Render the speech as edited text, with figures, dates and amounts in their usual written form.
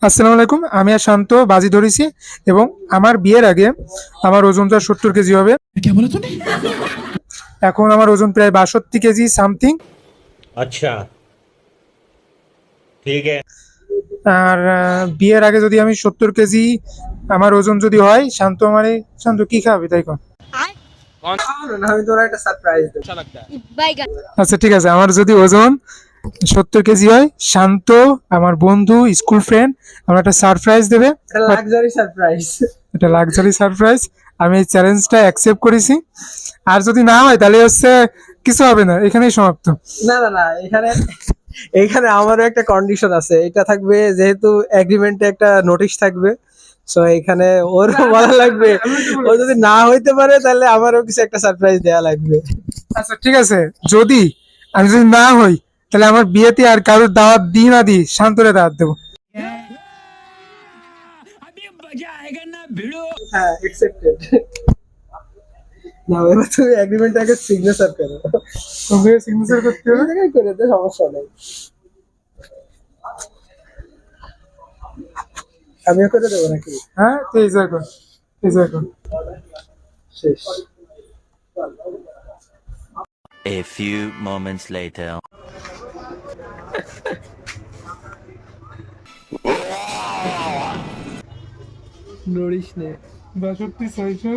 আসসালামু আলাইকুম। আমি আর শান্ত বাজি ধরেছি এবং আমার বিয়ের আগে আমার ওজনটা 70 কেজি হবে। এখন আমার ওজন প্রায় 62 কেজি সামথিং। अच्छा ठीक है। আর বিয়ের আগে যদি আমি 70 কেজি আমার ওজন যদি হয়, শান্ত আমারে শান্ত কি খাবে তাই কর। না, আমি তোর একটা সারপ্রাইজ দেবো। আচ্ছা ঠিক আছে, আমার যদি ওজন 70 কেজি হয়, শান্ত আমার বন্ধু স্কুল ফ্রেন্ড আমার একটা সারপ্রাইজ দেবে। একটা লাক্সারি সারপ্রাইজ। এটা লাক্সারি সারপ্রাইজ। আমি এই চ্যালেঞ্জটা অ্যাকসেপ্ট করেছি। আর যদি না হয় তাহলে হচ্ছে কিছু হবে না, এখানেই সমাপ্ত। না না না, এখানে এইখানে আমারও একটা কন্ডিশন আছে। এটা থাকবে যেহেতু এগ্রিমেন্টে একটা নোটিশ থাকবে, সো এখানে ওর বলা লাগবে। ও যদি না হইতে পারে তাহলে আমারও কিছু একটা সারপ্রাইজ দেওয়া লাগবে। আচ্ছা ঠিক আছে, যদি আমি যদি না হই তাহলে আমার বিয়েতে আর কারোর দাওয়াত দিই না দিই, শান্তরে দাওয়াত দেবো। হ্যাঁ, অ্যাকসেপ্টেড। না, এবার তুমি এগ্রিমেন্ট আগে সিগনেচার করো। তোকে সিগনেচার করতে এই হবে। জায়গায় করে দে, সমস্যা নেই। আমিও করে দেবো নাকি? হ্যাঁ, তো এনজয় কর, এনজয় কর। শেষ। A few moments later. নড়িস নে। 62, 600